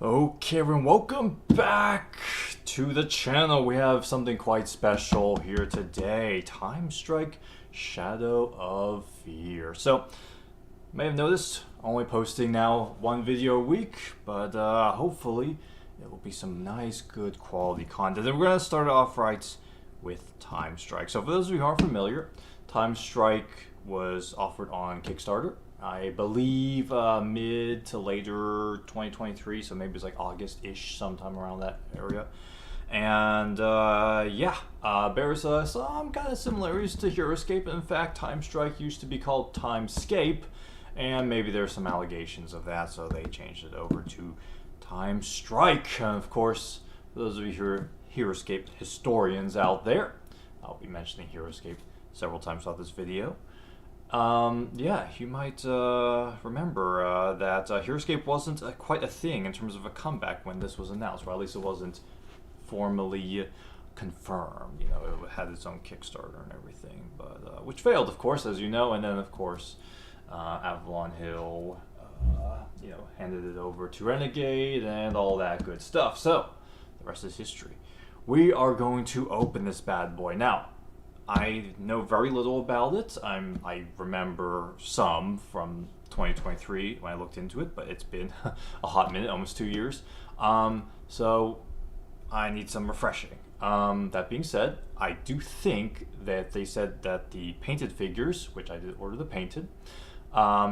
Okay, everyone, welcome back to the channel. We have something quite special here today. TimeStrike Shadow of Fear. So, you may have noticed, only posting now one video a week, but hopefully it will be some nice, good quality content. And we're going to start off right with TimeStrike. So for those of you who aren't familiar, TimeStrike was offered on Kickstarter. I believe mid to later 2023, so maybe it's like August-ish, sometime around that area. And bears some kind of similarities to Heroscape. In fact, TimeStrike used to be called TimeScape, and maybe there's some allegations of that, so they changed it over to TimeStrike. And of course, for those of you who are Heroscape historians out there, I'll be mentioning Heroscape several times throughout this video. You might remember that Heroscape wasn't quite a thing in terms of a comeback when this was announced, or at least it wasn't formally confirmed. You know, it had its own Kickstarter and everything, but which failed, of course, as you know. And then, of course, Avalon Hill, handed it over to Renegade and all that good stuff. So the rest is history. We are going to open this bad boy now. I know very little about it. I remember some from 2023 when I looked into it, but it's been a hot minute, almost 2 years. So I need some refreshing. That being said, I do think that they said that the painted figures, which I did order the painted,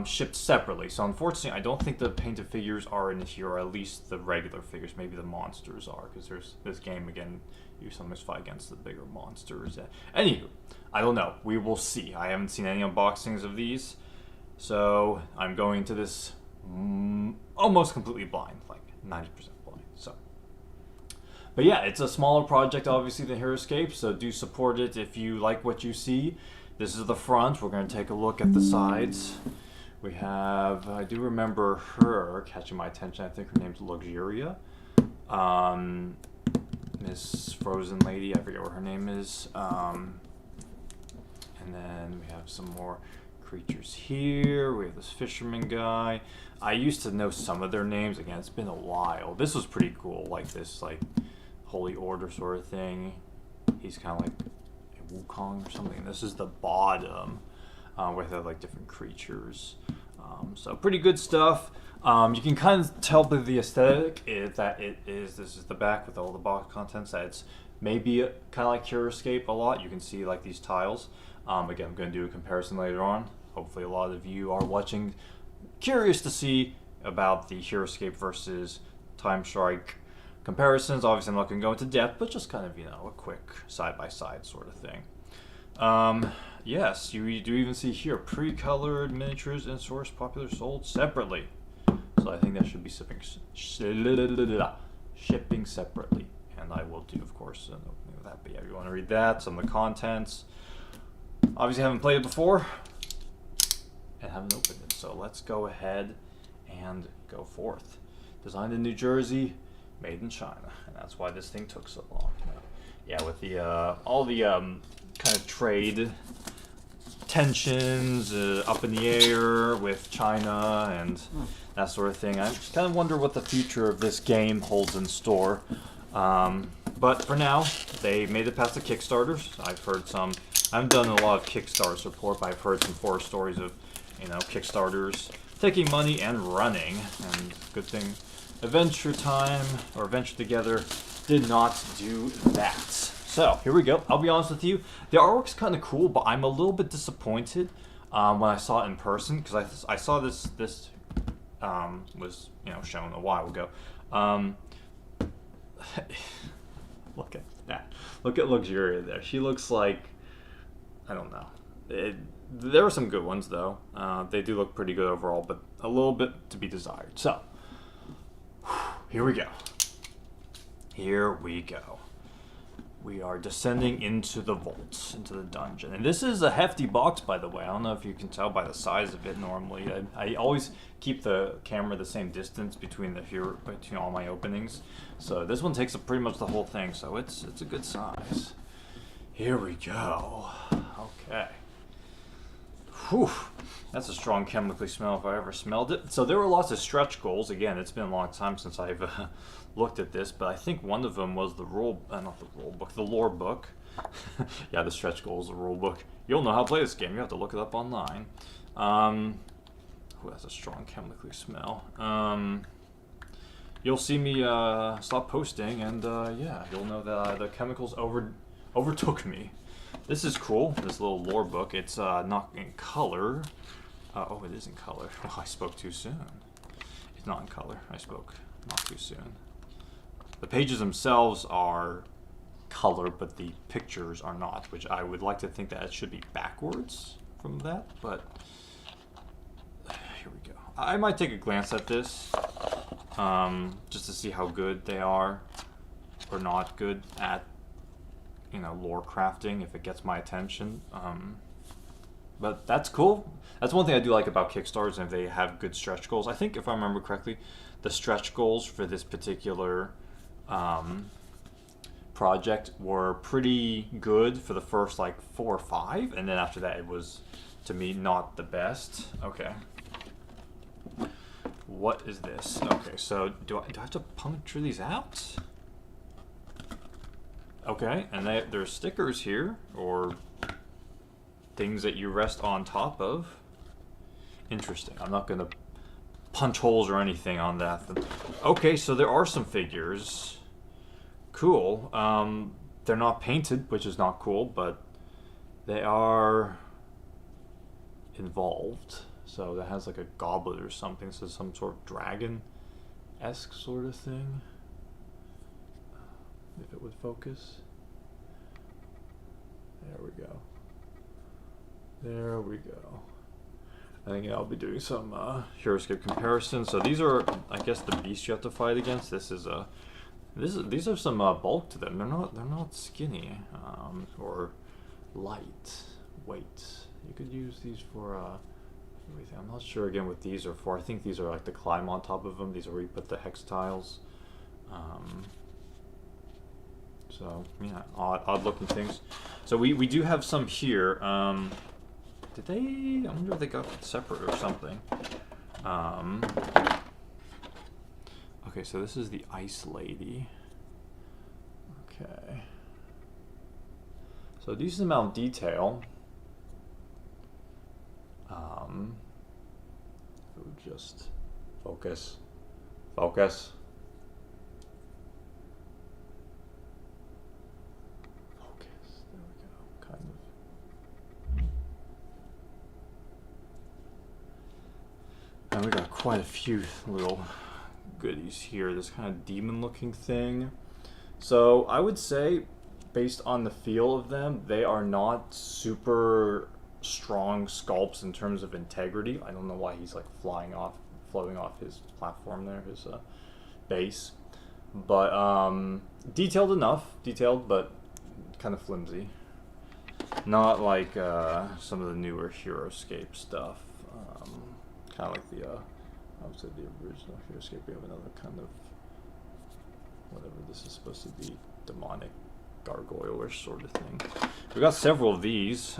shipped separately. So unfortunately, I don't think the painted figures are in here, or at least the regular figures. Maybe the monsters are, because there's this game again. You sometimes fight against the bigger monsters. Anywho, I don't know. We will see. I haven't seen any unboxings of these, so I'm going to this almost completely blind, like 90% blind. So, but yeah, it's a smaller project, obviously, than Heroscape, so do support it if you like what you see. This is the front. We're going to take a look at the sides. We have, I do remember her catching my attention. I think her name's Luxuria. Miss Frozen Lady, I forget what her name is. And then we have some more creatures here. We have this fisherman guy. I used to know some of their names. Again, it's been a while. This was pretty cool, like this, like Holy Order sort of thing. He's kind of like a Wukong or something. This is the bottom, where they have like different creatures. So pretty good stuff. You can kind of tell by the aesthetic this is the back with all the box contents, that it's maybe kind of like Heroscape a lot. You can see like these tiles. Again, I'm going to do a comparison later on. Hopefully a lot of you are watching curious to see about the Heroscape versus TimeStrike comparisons. Obviously I'm not going to go into depth, but just kind of, a quick side-by-side sort of thing. Yes, you do even see here pre-colored miniatures and source popular sold separately. So I think that should be shipping separately, and I will do, of course, an opening of that. But yeah, if you want to read that, some of the contents. Obviously, I haven't played it before and haven't opened it, so let's go ahead and go forth. Designed in New Jersey, made in China, and that's why this thing took so long. Yeah, with the all the kind of trade tensions up in the air with China and that sort of thing. I just kind of wonder what the future of this game holds in store. But for now, they made it past the Kickstarters. I've heard some. I haven't done a lot of Kickstarter support, but I've heard some horror stories of, Kickstarters taking money and running. And good thing Adventure Time, or Adventure Together, did not do that. So, here we go. I'll be honest with you. The artwork's kind of cool, but I'm a little bit disappointed when I saw it in person, because I saw this was, shown a while ago. Look at that. Look at Luxuria there. She looks like, I don't know. There are some good ones, though. They do look pretty good overall, but a little bit to be desired. So, here we go. Here we go. We are descending into the vaults, into the dungeon. And this is a hefty box, by the way. I don't know if you can tell by the size of it normally. I always keep the camera the same distance between all my openings. So this one takes up pretty much the whole thing, so it's a good size. Here we go. Okay. Whew, that's a strong chemically smell if I ever smelled it. So there were lots of stretch goals. Again, it's been a long time since I've looked at this, but I think one of them was the not the rule book, the lore book. Yeah, the stretch goals, the rule book. You'll know how to play this game. You have to look it up online. That's a strong chemically smell. You'll see me stop posting, and yeah, you'll know that the chemicals overtook me. This is cool, this little lore book. It's not in color. Oh, it is in color. Oh, I spoke too soon. It's not in color. I spoke not too soon. The pages themselves are color, but the pictures are not, which I would like to think that it should be backwards from that, but here we go. I might take a glance at this just to see how good they are or not good at, you know, lore crafting, if it gets my attention. But that's cool. That's one thing I do like about Kickstarters, and if they have good stretch goals. I think, if I remember correctly, the stretch goals for this particular project were pretty good for the first like 4 or 5, and then after that it was, to me, not the best. Okay. What is this? Okay, so do I have to puncture these out? Okay, and there's stickers here, or things that you rest on top of. Interesting. I'm not going to punch holes or anything on that. Okay, so there are some figures. Cool. They're not painted, which is not cool, but they are involved. So that has like a goblet or something, so some sort of dragon-esque sort of thing. If it would focus. There we go. There we go. I think I'll be doing some Heroscape comparison. So these are, I guess, the beasts you have to fight against. These are some bulk to them. They're not skinny or light weight. You could use these for everything. I'm not sure again what these are for. I think these are like to climb on top of them. These are where you put the hex tiles. So yeah, odd looking things. So we do have some here. Did they? I wonder if they got separate or something. Okay, so this is the Ice Lady. Okay. So decent amount of detail. Just focus. Focus. Focus. There we go. Kind of. And we got quite a few little goodies here. This kind of demon-looking thing. So I would say, based on the feel of them, they are not super strong sculpts in terms of integrity. I don't know why he's like floating off his platform there, his base. But detailed enough, but kind of flimsy. Not like some of the newer Heroscape stuff. Kind of like the, I would say the original Heroscape. We have another kind of, whatever this is supposed to be, demonic gargoyle-ish sort of thing. We got several of these.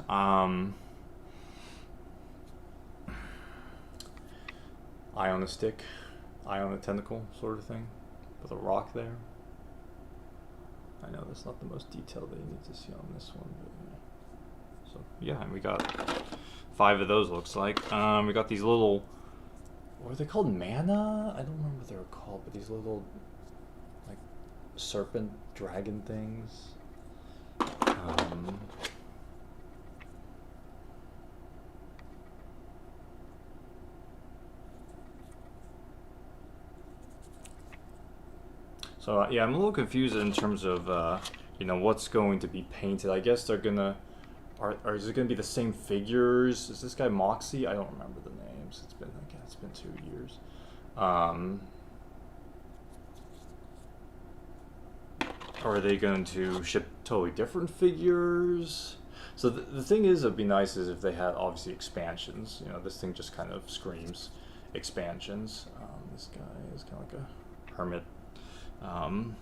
Eye on a stick, eye on a tentacle sort of thing, with a rock there. I know that's not the most detailed that you need to see on this one, but yeah. So yeah, and we got 5 of those, looks like. We got these little, what are they called? Mana? I don't remember what they were called, but these little like serpent dragon things. So yeah, I'm a little confused in terms of you know, what's going to be painted. I guess they're gonna, is it gonna be the same figures? Is this guy Moxie? I don't remember the names. It's been 2 years. Or are they going to ship totally different figures? So the thing is, it'd be nice is if they had obviously expansions. You know, this thing just kind of screams expansions. This guy is kind of like a hermit.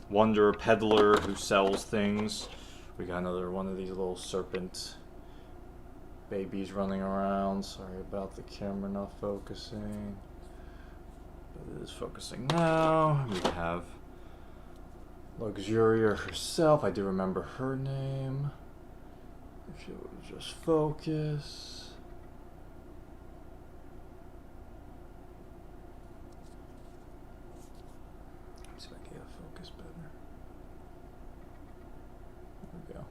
Wonder peddler who sells things. We got another one of these little serpent Babies running around. Sorry about the camera not focusing. But it is focusing now. We have Luxuria herself. I do remember her name. If you would just focus. Let's see if I can get focus better. There we go.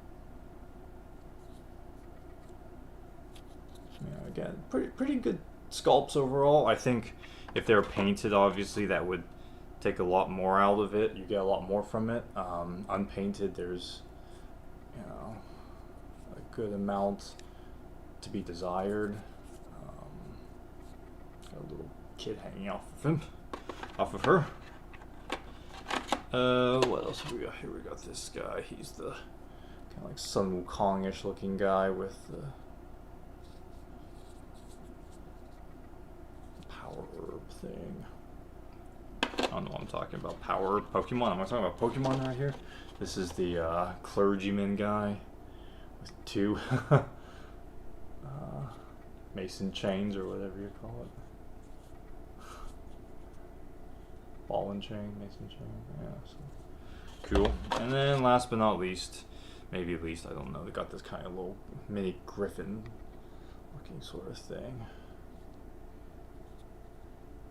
Yeah, again, pretty good sculpts overall. I think if they were painted, obviously that would take a lot more out of it. You get a lot more from it. Unpainted, there's, you know, a good amount to be desired. Got a little kid hanging off of him, off of her. What else have we got here? We got this guy. He's the kind of like Sun Wukong-ish looking guy with the power herb thing. I don't know what I'm talking about. Power Pokemon. Am I talking about Pokemon right here? This is the clergyman guy with two mason chains or whatever you call it. Ball and chain, mason chain. Yeah. So. Cool. And then last but not least, maybe least, I don't know. They got this kind of little mini griffin looking sort of thing.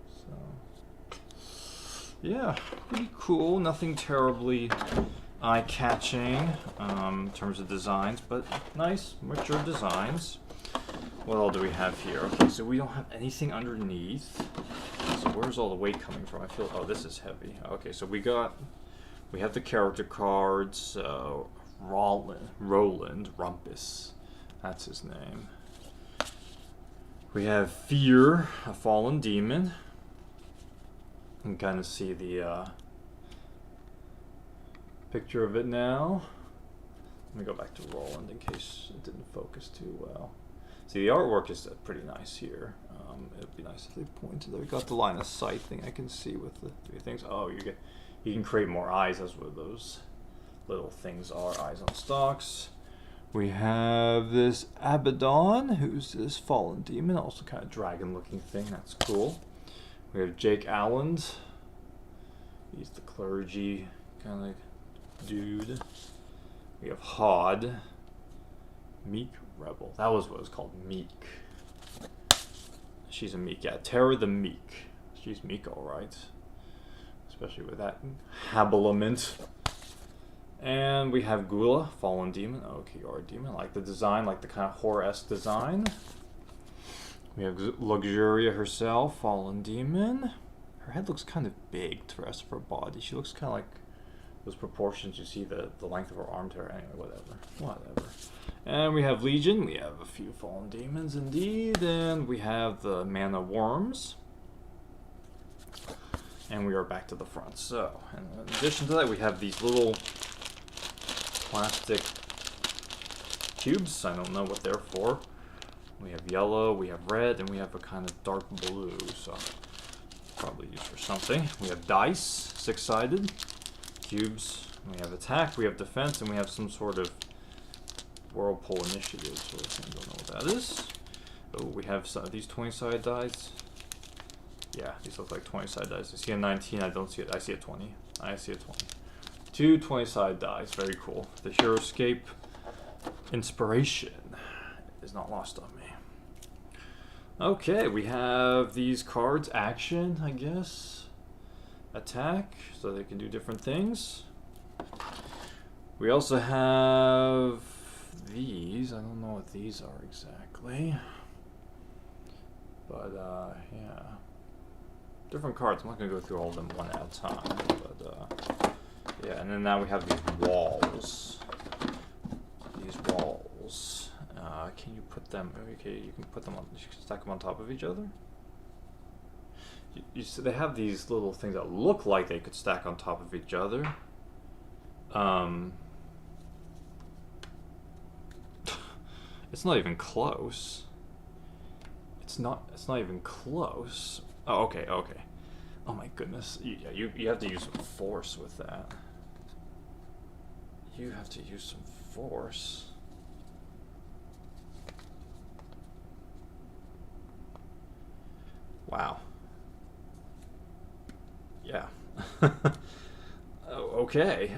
So. Yeah, pretty cool. Nothing terribly eye-catching in terms of designs, but nice, mature designs. What all do we have here? Okay, so we don't have anything underneath. So where's all the weight coming from? I feel, oh, this is heavy. Okay, so we have the character cards. Roland Rumpus, that's his name. We have Fear, a fallen demon. You can kind of see the picture of it now. Let me go back to Roland in case it didn't focus too well. See, the artwork is pretty nice here. It'd be nice if they pointed there. We got the line of sight thing I can see with the three things. Oh, you can create more eyes. That's what those little things are. Eyes on stalks. We have this Abaddon, who's this fallen demon, also kind of dragon-looking thing. That's cool. We have Jake Alland. He's the clergy kind of dude. We have Hod. Meek Rebel. That was what it was called, Meek. She's a Meek. Yeah, Terra the Meek. She's Meek, alright. Especially with that habiliment. And we have Gula, Fallen Demon. Okay, you're a demon. I like the design, like the kind of horror-esque design. We have Luxuria herself, Fallen Demon. Her head looks kind of big to the rest of her body. She looks kind of like those proportions you see the length of her arm to her. Anyway, whatever. And we have Legion. We have a few fallen demons indeed. And we have the Mana Worms. And we are back to the front. So, in addition to that, we have these little plastic cubes. I don't know what they're for. We have yellow, we have red, and we have a kind of dark blue. So, probably used for something. We have dice, 6-sided. Cubes. We have attack, we have defense, and we have some sort of Whirlpool Initiative sort of thing. Don't know what that is. Oh, we have some of these 20-sided dice. Yeah, these look like 20-sided dice. I see a 19, I don't see it. I see a 20. I see a 20. Two 20-sided dice, very cool. The Heroscape inspiration is not lost on me. Okay, we have these cards. Action, I guess. Attack, so they can do different things. We also have these. I don't know what these are exactly. But, yeah. Different cards. I'm not going to go through all of them one at a time. But, yeah, and then now we have these walls. These walls. Can you put them... Okay, you can put them on... You can stack them on top of each other? You see, they have these little things that look like they could stack on top of each other. It's not even close. It's not even close. Oh, okay. Oh my goodness. You have to use some force with that. You have to use some force. Wow. Yeah. Okay.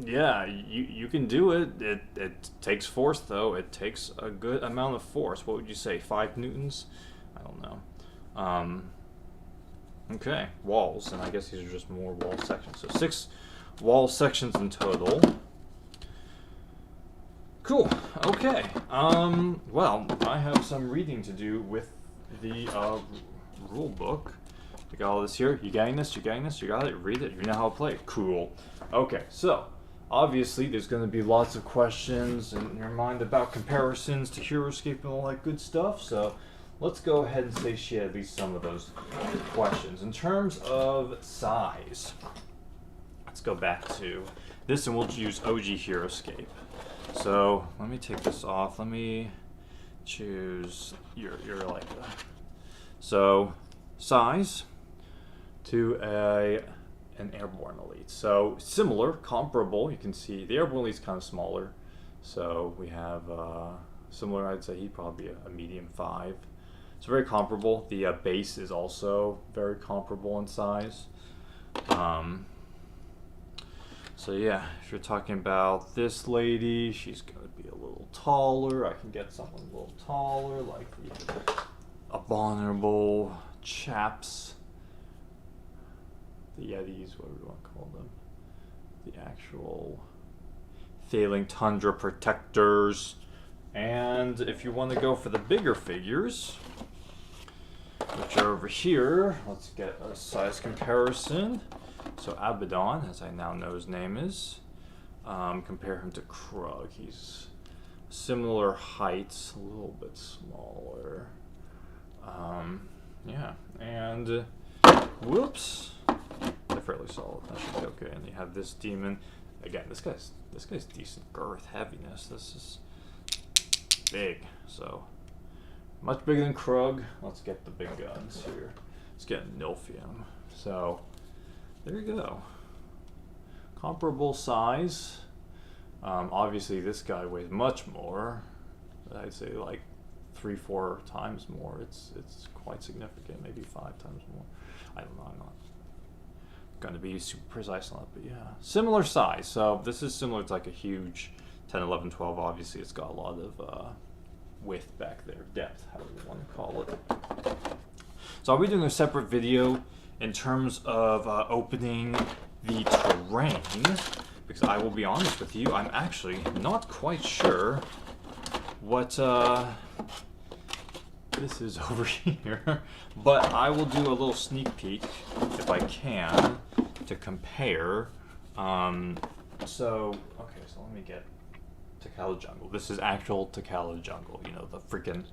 Yeah, you can do it. It takes force though. It takes a good amount of force. What would you say? 5 newtons? I don't know. Okay, walls, and I guess these are just more wall sections. So 6 wall sections in total. Cool. Okay. Well, I have some reading to do with the rule book. I got all this here. You getting this? You getting this? You got it? Read it. You know how to play it. Cool. Okay, so obviously there's going to be lots of questions in your mind about comparisons to Heroscape and all that good stuff. So let's go ahead and satiate at least some of those questions. In terms of size, let's go back to this and we'll use OG Heroscape. So let me take this off. Let me choose your like so size to an airborne elite. So similar, comparable. You can see the airborne elite's kind of smaller. So we have similar. I'd say he'd probably be a medium 5. It's very comparable. The base is also very comparable in size. So yeah, if you're talking about this lady, she's going to be a little taller. I can get someone a little taller, like the abominable chaps, the Yetis, whatever you want to call them, the actual failing tundra protectors. And if you want to go for the bigger figures, which are over here, let's get a size comparison. So Abaddon, as I now know his name is, compare him to Krug. He's similar heights, a little bit smaller. Yeah, and whoops, they're fairly solid. That should be okay. And you have this demon. Again, this guy's decent girth, heaviness. This is big, so much bigger than Krug. Let's get the big guns here. Let's get Nilfium. So there you go. Comparable size. Obviously, this guy weighs much more. I'd say like 3-4 times more. It's quite significant. Maybe 5 times more. I don't know. I'm not going to be super precise on that, but yeah, similar size. So this is similar to like a huge 10, 11, 12. Obviously, it's got a lot of width back there, depth, however you want to call it. So I'll be doing a separate video in terms of opening the terrain, because I will be honest with you, I'm actually not quite sure what this is over here, but I will do a little sneak peek if I can to compare. So let me get Takala Jungle. This is actual Takala Jungle. You know, the freaking,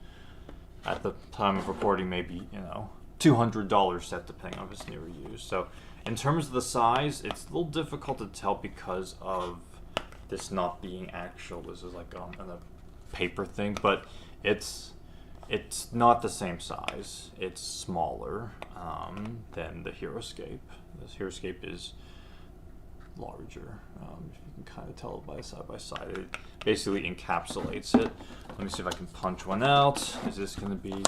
at the time of recording, maybe, you know, $200 set depending on if it's new or used. So in terms of the size, it's a little difficult to tell because of this not being actual. This is like on a paper thing, but it's not the same size. It's smaller than the Heroscape. This Heroscape is larger. If you can kind of tell it by side by side, it basically encapsulates it. Let me see if I can punch one out. Is this going to be?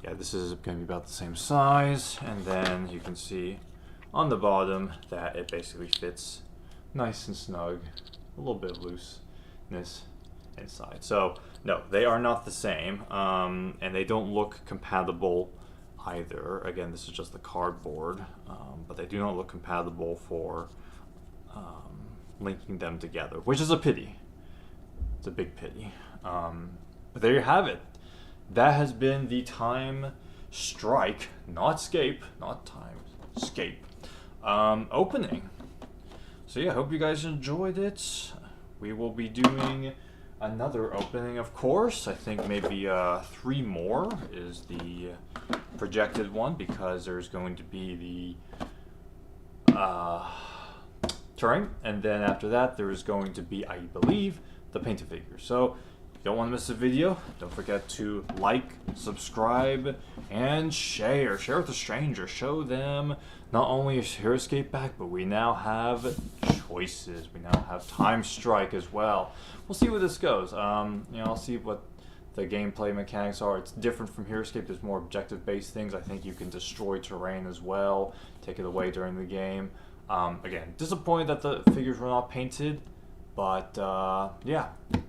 Yeah, this is going to be about the same size, and then you can see on the bottom that it basically fits nice and snug, a little bit of looseness inside. So no, they are not the same, and they don't look compatible either. Again, this is just the cardboard, but they do not look compatible for linking them together, which is a pity. It's a big pity. But there you have it. That has been the TimeStrike, not Scape, not TimeScape, opening. So yeah, hope you guys enjoyed it. We will be doing another opening, of course. I think maybe 3 more is the projected one, because there's going to be the terrain, and then after that there is going to be, I believe, the painted figure. So if you don't want to miss a video, don't forget to like, subscribe, and share. Share with a stranger. Show them not only is Heroscape back, but we now have choices. We now have TimeStrike as well. We'll see where this goes. You know, I'll see what the gameplay mechanics are. It's different from Heroscape. There's more objective-based things. I think you can destroy terrain as well, take it away during the game. Again, disappointed that the figures were not painted, but yeah,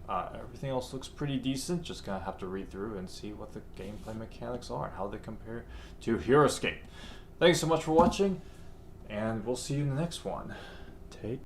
everything else looks pretty decent. Just gonna have to read through and see what the gameplay mechanics are and how they compare to Heroscape. Thanks so much for watching, and we'll see you in the next one. Take